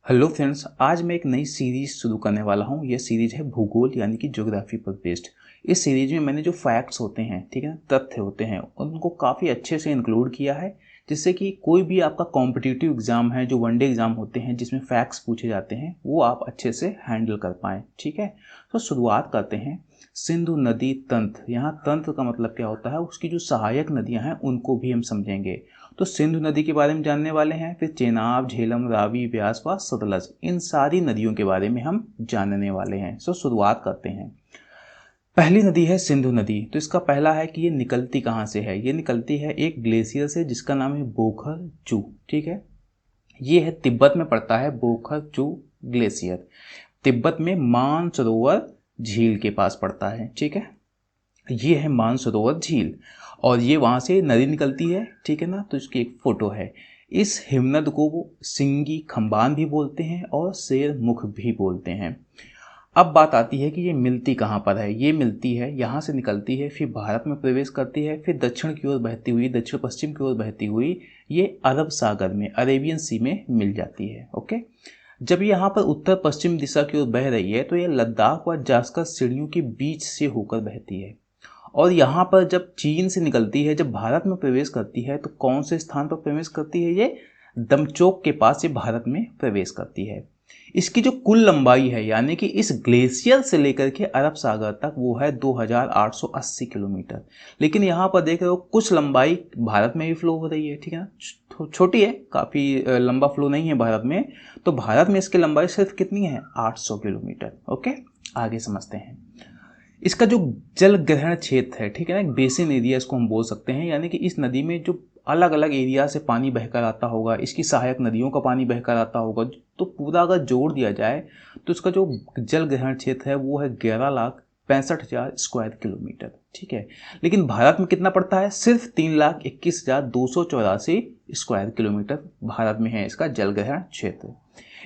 Hello friends, आज मैं एक नई सीरीज शुरू करने वाला हूँ। यह सीरीज है भूगोल यानी कि ज्योग्राफी पर बेस्ड। इस सीरीज में मैंने जो फैक्ट्स होते हैं, ठीक है ना, तथ्य होते हैं, उनको काफ़ी अच्छे से इंक्लूड किया है, जिससे कि कोई भी आपका कॉम्पिटिटिव एग्जाम है, जो वनडे एग्जाम होते हैं जिसमें फैक्ट्स पूछे जाते हैं, वो आप अच्छे से हैंडल कर पाएँ। ठीक है, तो शुरुआत करते हैं। सिंधु नदी तंत्र, यहाँ तंत्र का मतलब क्या होता है, उसकी जो सहायक नदियाँ हैं उनको भी हम समझेंगे। तो सिंधु नदी के बारे में जानने वाले हैं, फिर चेनाब, झेलम, रावी, ब्यास व सतलज, इन सारी नदियों के बारे में हम जानने वाले हैं। सो शुरुआत करते हैं। पहली नदी है सिंधु नदी। तो इसका पहला है कि ये निकलती कहाँ से है। ये निकलती है एक ग्लेशियर से जिसका नाम है बोखर चू। ठीक है, ये है तिब्बत में पड़ता है बोखर चू ग्लेशियर। तिब्बत में मानसरोवर झील के पास पड़ता है। ठीक है, ये है मानसरोवर झील और ये वहाँ से नदी निकलती है। ठीक है ना, तो इसकी एक फ़ोटो है। इस हिमनद को वो सिंगी खंबान भी बोलते हैं और शेर मुख भी बोलते हैं। अब बात आती है कि ये मिलती कहाँ पर है। ये मिलती है, यहाँ से निकलती है, फिर भारत में प्रवेश करती है, फिर दक्षिण की ओर बहती हुई, दक्षिण पश्चिम की ओर बहती हुई ये अरब सागर में, अरेबियन सी में मिल जाती है। ओके, जब ये यहाँ पर उत्तर पश्चिम दिशा की ओर बह रही है तो ये लद्दाख व जास्कर सीढ़ियों के बीच से होकर बहती है। और यहाँ पर जब चीन से निकलती है, जब भारत में प्रवेश करती है, तो कौन से स्थान पर प्रवेश करती है, ये दमचोक के पास ये भारत में प्रवेश करती है। इसकी जो कुल लंबाई है, यानी कि इस ग्लेशियर से लेकर के अरब सागर तक, वो है 2880 किलोमीटर। लेकिन यहाँ पर देख रहे हो कुछ लंबाई भारत में भी फ्लो हो रही है। ठीक है ना, छोटी है, काफ़ी लंबा फ्लो नहीं है भारत में। तो भारत में इसकी लंबाई सिर्फ कितनी है, 800 किलोमीटर। ओके, आगे समझते हैं। इसका जो जल ग्रहण क्षेत्र है, ठीक है ना, एक बेसिन एरिया इसको हम बोल सकते हैं, यानी कि इस नदी में जो अलग अलग एरिया से पानी बहकर आता होगा, इसकी सहायक नदियों का पानी बहकर आता होगा, तो पूरा अगर जोड़ दिया जाए तो इसका जो जल ग्रहण क्षेत्र है वो है 11,65,000 स्क्वायर किलोमीटर। ठीक है, लेकिन भारत में कितना पड़ता है, सिर्फ 3,21,284 स्क्वायर किलोमीटर भारत में है इसका जल ग्रहण क्षेत्र।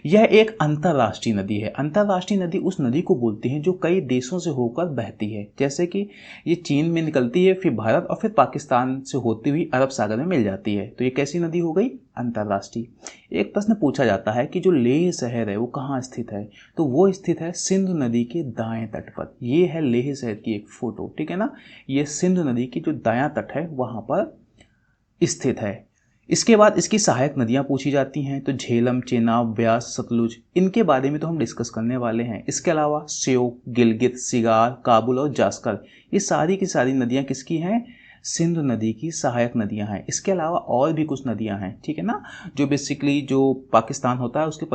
यह एक अंतर्राष्ट्रीय नदी है। अंतर्राष्ट्रीय नदी उस नदी को बोलते हैं जो कई देशों से होकर बहती है, जैसे कि ये चीन में निकलती है, फिर भारत और फिर पाकिस्तान से होती हुई अरब सागर में मिल जाती है। तो ये कैसी नदी हो गई, अंतर्राष्ट्रीय। एक प्रश्न पूछा जाता है कि जो लेह शहर है वो कहाँ स्थित है, तो वो स्थित है सिंधु नदी के दाएं तट पर। ये है लेह शहर की एक फोटो। ठीक है ना, ये सिंधु नदी की जो दायां तट है वहां पर स्थित है। इसके बाद इसकी सहायक नदियां पूछी जाती हैं, तो झेलम, चेनाब, ब्यास, सतलुज, इनके बारे में तो हम डिस्कस करने वाले हैं। इसके अलावा श्योक, गिलगित, सिगार, काबुल और जास्कर, ये सारी की सारी नदियां किसकी हैं, सिंधु नदी की सहायक नदियां हैं। इसके अलावा और भी कुछ नदियां हैं, ठीक है ना, जो बेसिकली जो पाकिस्तान होता है उसके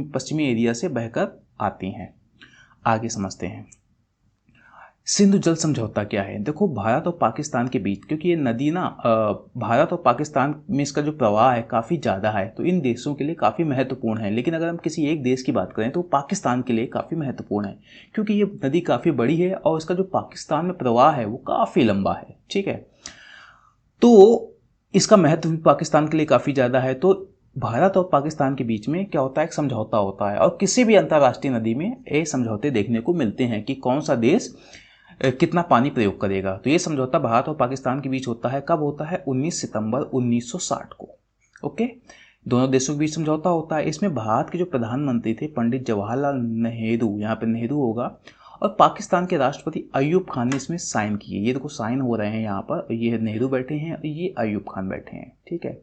पश्चिमी एरिया से बहकर आती हैं। आगे समझते हैं। सिंधु जल समझौता क्या है। देखो, भारत और पाकिस्तान के बीच, क्योंकि ये नदी ना भारत और पाकिस्तान में इसका जो प्रवाह है काफ़ी ज़्यादा है, तो इन देशों के लिए काफ़ी महत्वपूर्ण है। लेकिन अगर हम किसी एक देश की बात करें तो पाकिस्तान के लिए काफ़ी महत्वपूर्ण है, क्योंकि ये नदी काफ़ी बड़ी है और इसका जो पाकिस्तान में प्रवाह है वो काफ़ी लंबा है। ठीक है, तो इसका महत्व भी पाकिस्तान के लिए काफ़ी ज़्यादा है। तो भारत और पाकिस्तान के बीच में क्या होता है, एक समझौता होता है, और किसी भी अंतर्राष्ट्रीय नदी में ये समझौते देखने को मिलते हैं कि कौन सा देश कितना पानी प्रयोग करेगा। तो ये समझौता भारत और पाकिस्तान के बीच होता है। कब होता है, 19 सितंबर 1960 को। ओके, दोनों देशों के बीच समझौता होता है। इसमें भारत के जो प्रधानमंत्री थे पंडित जवाहरलाल नेहरू, यहाँ पे नेहरू होगा, और पाकिस्तान के राष्ट्रपति अयूब खान ने इसमें साइन किए। ये देखो साइन हो रहे हैं यहाँ पर, ये नेहरू बैठे हैं और ये अयूब खान बैठे हैं। ठीक है,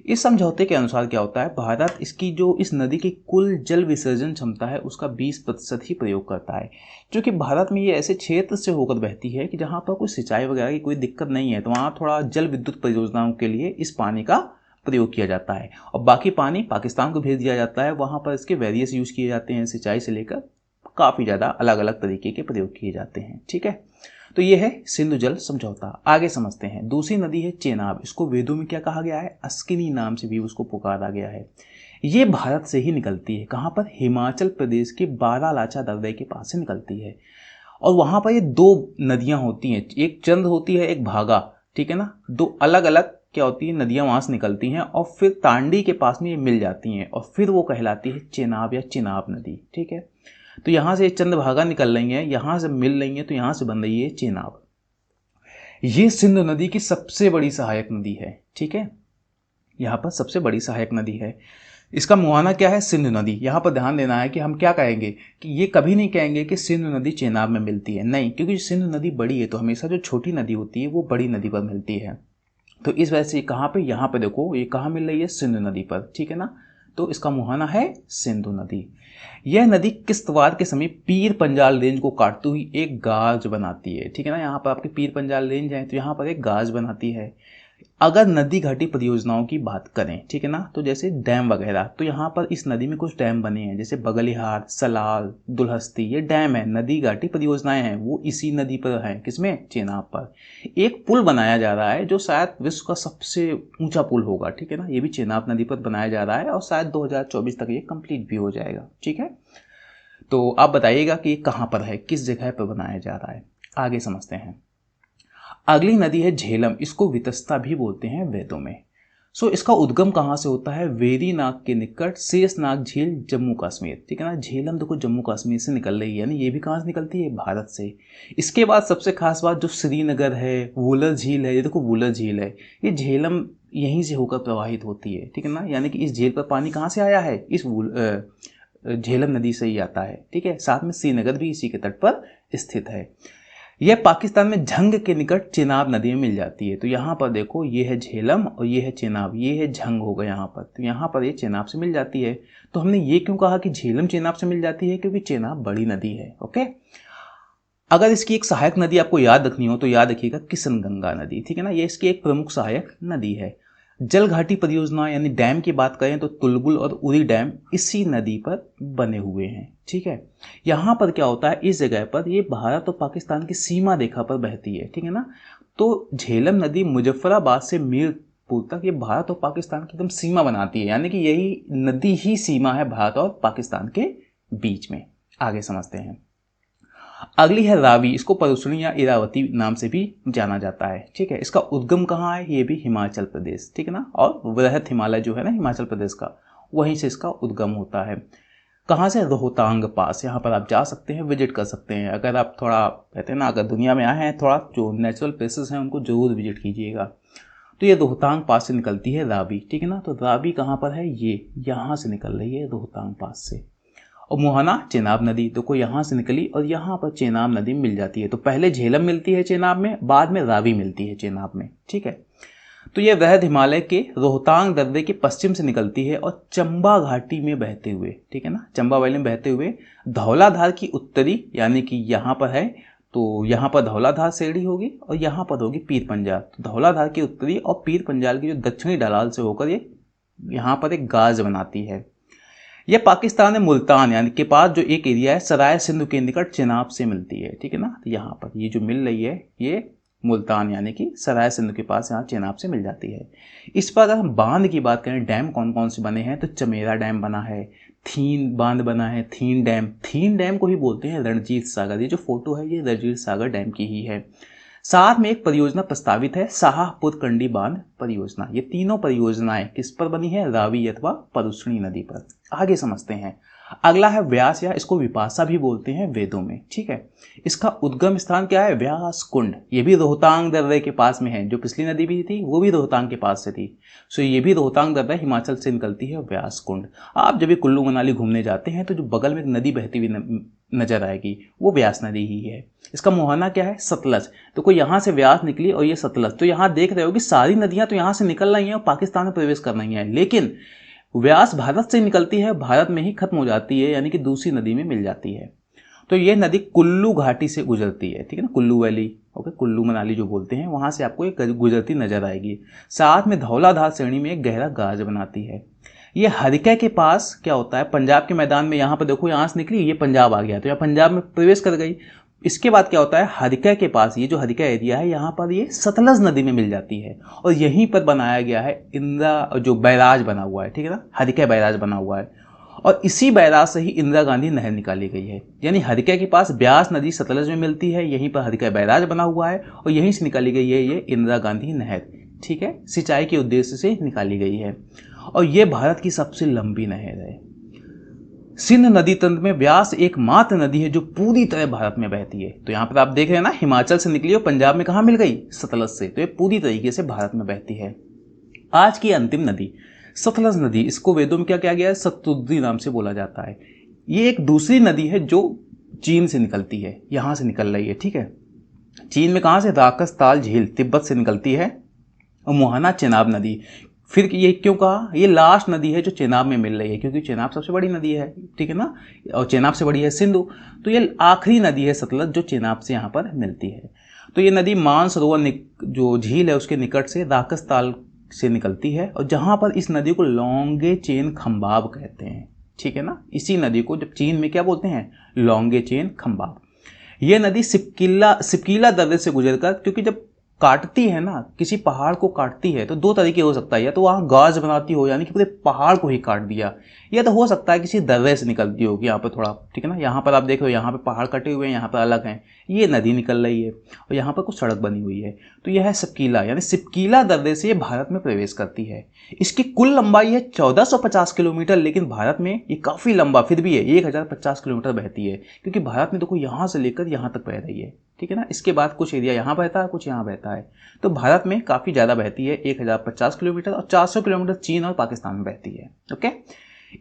इस समझौते के अनुसार क्या होता है, भारत इसकी जो इस नदी की कुल जल विसर्जन क्षमता है उसका 20% ही प्रयोग करता है। क्योंकि भारत में ये ऐसे क्षेत्र से होकर बहती है कि जहाँ पर कोई सिंचाई वगैरह की कोई दिक्कत नहीं है, तो वहाँ थोड़ा जल विद्युत परियोजनाओं के लिए इस पानी का प्रयोग किया जाता है, और बाकी पानी पाकिस्तान को भेज दिया जाता है। वहाँ पर इसके वेरियस यूज किए जाते हैं, सिंचाई से लेकर काफ़ी ज़्यादा अलग अलग तरीके के प्रयोग किए जाते हैं। ठीक है, तो ये है सिंधु जल समझौता। आगे समझते हैं। दूसरी नदी है चेनाब। इसको वेदों में क्या कहा गया है, अस्किनी नाम से भी उसको पुकारा गया है। ये भारत से ही निकलती है। कहाँ पर, हिमाचल प्रदेश के बारालाचा दर्रे के पास से निकलती है, और वहाँ पर ये दो नदियाँ होती हैं, एक चंद्र होती है, एक भागा। ठीक है ना, दो अलग अलग क्या होती है नदियाँ वहाँ से निकलती हैं, और फिर तांडी के पास में ये मिल जाती हैं, और फिर वो कहलाती है चेनाब या चिनाब नदी। ठीक है, तो यहाँ से चंद्रभागा निकल रही है, यहाँ से मिल रही है, तो यहाँ से बन रही है चेनाब। ये सिंधु नदी की सबसे बड़ी सहायक नदी है। ठीक है, यहाँ पर सबसे बड़ी सहायक नदी है। इसका मुहाना क्या है? सिंधु नदी। यहाँ पर ध्यान देना है कि हम क्या कहेंगे कि ये कभी नहीं कहेंगे कि सिंधु नदी चेनाब में मिलती है, नहीं, क्योंकि सिंधु नदी बड़ी है तो हमेशा जो छोटी नदी होती है वो बड़ी नदी पर मिलती है। तो इस वजह से कहाँ पे, यहाँ पे देखो ये कहाँ मिल रही है? सिंधु नदी पर, ठीक है ना। तो इसका मुहाना है सिंधु नदी। यह नदी किश्तवाड़ के समीप पीर पंजाल रेंज को काटती हुई एक गाज बनाती है, ठीक है ना। यहाँ पर आपकी पीर पंजाल रेंज है तो यहाँ पर एक गाज बनाती है। अगर नदी घाटी परियोजनाओं की बात करें, ठीक है ना, तो जैसे डैम वगैरह, तो यहाँ पर इस नदी में कुछ डैम बने हैं, जैसे बगलिहार, सलाल, दुल्हस्ती, ये डैम है, नदी घाटी परियोजनाएं हैं, वो इसी नदी पर है। किसमें? चेनाब पर। एक पुल बनाया जा रहा है जो शायद विश्व का सबसे ऊंचा पुल होगा, ठीक है ना, ये भी चेनाब नदी पर बनाया जा रहा है और शायद 2024 तक ये कंप्लीट भी हो जाएगा, ठीक है। तो आप बताइएगा कि कहाँ पर है, किस जगह पर बनाया जा रहा है। आगे समझते हैं। अगली नदी है झेलम, इसको वितस्ता भी बोलते हैं वेदों में। इसका उद्गम कहाँ से होता है? वेरीनाग के निकट शेषनाग झील, जम्मू कश्मीर, ठीक है ना। झेलम देखो जम्मू कश्मीर से निकल रही है, यानी ये भी कहाँ से निकलती है? भारत से। इसके बाद सबसे खास बात जो श्रीनगर है, वुलर झील है, ये देखो वुलर झील है, ये झेलम यहीं से होकर प्रवाहित होती है, ठीक है ना। यानी कि इस झील पर पानी कहाँ से आया है? इस झेलम नदी से ही आता है, ठीक है। साथ में श्रीनगर भी इसी के तट पर स्थित है। यह पाकिस्तान में झंग के निकट चेनाब नदी में मिल जाती है। तो यहाँ पर देखो ये है झेलम और ये है चेनाब, ये है झंग होगा यहाँ पर, तो यहाँ पर ये चेनाब से मिल जाती है। तो हमने ये क्यों कहा कि झेलम चेनाब से मिल जाती है? क्योंकि चेनाब बड़ी नदी है, ओके। अगर इसकी एक सहायक नदी आपको याद रखनी हो तो याद रखिएगा किशन गंगा नदी, ठीक है ना, ये इसकी एक प्रमुख सहायक नदी है। जल घाटी परियोजना यानी डैम की बात करें तो तुलबुल और उरी डैम इसी नदी पर बने हुए हैं, ठीक है। यहाँ पर क्या होता है, इस जगह पर ये भारत और पाकिस्तान की सीमा रेखा पर बहती है, ठीक है ना। तो झेलम नदी मुजफ्फराबाद से मीरपुर तक ये भारत और पाकिस्तान की एकदम सीमा बनाती है, यानी कि यही नदी ही सीमा है भारत और पाकिस्तान के बीच में। आगे समझते हैं। अगली है रावी, इसको परुष्णी या इरावती नाम से भी जाना जाता है, ठीक है। इसका उद्गम कहाँ है? ये भी हिमाचल प्रदेश, ठीक है ना। और वृहत हिमालय जो है ना हिमाचल प्रदेश का, वहीं से इसका उद्गम होता है। कहाँ से? रोहतांग पास। यहाँ पर आप जा सकते हैं, विजिट कर सकते हैं। अगर आप थोड़ा कहते हैं ना, अगर दुनिया में आए हैं, थोड़ा जो नेचुरल प्लेसेस हैं उनको जरूर विजिट कीजिएगा। तो ये रोहतांग पास से निकलती है रावी, ठीक है ना। तो रावी कहाँ पर है? ये यहाँ से निकल रही है रोहतांग पास से। और मुहाना चेनाब नदी देखो यहाँ से निकली और यहाँ पर चेनाब नदी मिल जाती है। तो पहले झेलम मिलती है चेनाब में, बाद में रावी मिलती है चेनाब में, ठीक है। तो ये वृहद हिमालय के रोहतांग दर्रे के पश्चिम से निकलती है और चंबा घाटी में बहते हुए, ठीक है ना, चंबा वैली में बहते हुए धौलाधार की उत्तरी, यानी कि यहाँ पर है तो यहाँ पर धौलाधार सेड़ी होगी और यहाँ पर होगी पीर पंजाल। तो धौलाधार की उत्तरी और पीर पंजाल की जो दक्षिणी ढलाल से होकर ये यहाँ पर एक गाज बनाती है। यह पाकिस्तान में मुल्तान यानी के पास जो एक एरिया है सराय सिंधु के निकट चेनाब से मिलती है, ठीक है ना। तो यहाँ पर ये जो मिल रही है ये मुल्तान यानी कि सराय सिंधु के पास यहाँ चेनाब से मिल जाती है। इस पर अगर हम बांध की बात करें, डैम कौन कौन से बने हैं, तो चमेरा डैम बना है, थीन बांध बना है, थीन डैम को ही बोलते हैं रणजीत सागर। ये जो फोटो है ये रणजीत सागर डैम की ही है। साथ में एक परियोजना प्रस्तावित है शाहपुर कंडी बांध परियोजना। ये तीनों परियोजनाएं किस पर बनी है? रावी अथवा परुष्णी नदी पर। आगे समझते हैं। अगला है व्यास या इसको विपाशा भी बोलते हैं वेदों में, ठीक है। इसका उद्गम स्थान क्या है? व्यास कुंड। ये भी रोहतांग दर्रे के पास में है, जो पिछली नदी भी थी वो भी रोहतांग के पास से थी। सो ये भी रोहतांग दर्रा हिमाचल से निकलती है व्यास कुंड। आप जब भी कुल्लू मनाली घूमने जाते हैं तो जो बगल में एक नदी बहती हुई नजर आएगी वो व्यास नदी ही है। इसका मुहाना क्या है? सतलज। तो कोई यहाँ से व्यास निकली और ये सतलज, तो यहाँ देख रहे हो कि सारी नदियां तो यहाँ से निकल रही हैं और पाकिस्तान में प्रवेश कर रही हैं, लेकिन व्यास भारत से निकलती है, भारत में ही खत्म हो जाती है, यानी कि दूसरी नदी में मिल जाती है। तो ये नदी कुल्लू घाटी से गुजरती है, ठीक है ना, कुल्लू वैली, ओके, कुल्लू मनाली जो बोलते हैं वहां से आपको एक गुजरती नजर आएगी। साथ में धौलाधार श्रेणी में एक गहरा गाज बनाती है। ये हरिकै के पास क्या होता है? पंजाब के मैदान में, यहाँ पर देखो यहाँ से निकली ये पंजाब आ गया, तो यहाँ पंजाब में प्रवेश कर गई। इसके बाद क्या होता है? हरिकै के पास ये जो हरिकै एरिया है यहाँ पर ये सतलज नदी में मिल जाती है और यहीं पर बनाया गया है इंदिरा जो बैराज बना हुआ है, ठीक है ना, हरिकै बैराज बना हुआ है। और इसी बैराज से ही इंदिरा गांधी नहर निकाली गई है। यानी हरिकै के पास ब्यास नदी सतलज में मिलती है, यहीं पर हरिकै बैराज बना हुआ है और यहीं से निकाली गई है ये इंदिरा गांधी नहर, ठीक है, सिंचाई के उद्देश्य से निकाली गई है और ये भारत की सबसे लंबी नहर है। सिंध नदी तंत्र में व्यास एकमात्र नदी है जो पूरी तरह भारत में बहती है। तो यहाँ पर आप देख रहे हैं ना, हिमाचल से निकली और पंजाब में कहाँ मिल गई? सतलज से। तो ये पूरी तरीके से भारत में बहती है। आज की अंतिम नदी सतलज नदी, इसको वेदों में क्या किया गया है, सतलुज नाम से बोला जाता है। ये एक दूसरी नदी है जो चीन से निकलती है, यहाँ से निकल रही है, ठीक है। चीन में कहाँ से, राकस ताल झील तिब्बत से निकलती है। और मोहना चेनाब नदी, फिर ये क्यों कहा, ये लास्ट नदी है जो चेनाब में मिल रही है, क्योंकि चेनाब सबसे बड़ी नदी है, ठीक है ना, और चेनाब से बड़ी है सिंधु, तो ये आखिरी नदी है सतलज जो चेनाब से यहाँ पर मिलती है। तो ये नदी मानसरोवर जो झील है उसके निकट से राकस ताल से निकलती है, और जहाँ पर इस नदी को लॉन्गे चेन खंबाब कहते हैं, ठीक है ना। इसी नदी को जब चीन में क्या बोलते हैं, लॉन्गे चेन खंबाब। यह नदी सिपकीला दर्रे से गुजरकर, क्योंकि जब काटती है ना, किसी पहाड़ को काटती है तो दो तरीके हो सकता है, या तो वहाँ गाज बनाती हो यानी कि पूरे पहाड़ को ही काट दिया, या तो हो सकता है किसी दर्रे से निकलती होगी यहाँ पर थोड़ा, ठीक है ना। यहाँ पर आप देख रहे हो यहाँ पे पहाड़ कटे हुए हैं, यहाँ पर अलग हैं, ये नदी निकल रही है और यहाँ पर कुछ सड़क बनी हुई है, तो यह है सिपकीला, यानी सिपकीला दर्रे से ये भारत में प्रवेश करती है। इसकी कुल लंबाई है 1450 किलोमीटर, लेकिन भारत में ये काफ़ी लंबा फिर भी है, 1050 किलोमीटर बहती है, क्योंकि भारत में देखो यहाँ से लेकर यहाँ तक बह रही है, ठीक है ना। इसके बाद कुछ एरिया यहाँ बहता है, कुछ यहाँ बहता है, तो भारत में काफ़ी ज़्यादा बहती है, 1050 किलोमीटर, और 400 किलोमीटर चीन और पाकिस्तान में बहती है। ओके,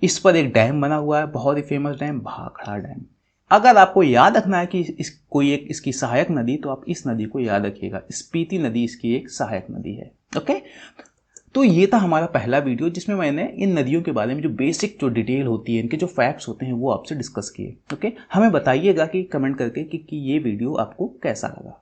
इस पर एक डैम बना हुआ है, बहुत ही फेमस डैम, भाखड़ा डैम। अगर आपको याद रखना है कि कोई एक इसकी सहायक नदी, तो आप इस नदी को याद रखिएगा, स्पीति नदी इसकी एक सहायक नदी है। ओके, तो ये था हमारा पहला वीडियो जिसमें मैंने इन नदियों के बारे में जो बेसिक जो डिटेल होती है, इनके जो फैक्ट्स होते हैं वो आपसे डिस्कस किए। ओके, हमें बताइएगा कि कमेंट करके कि ये वीडियो आपको कैसा लगा।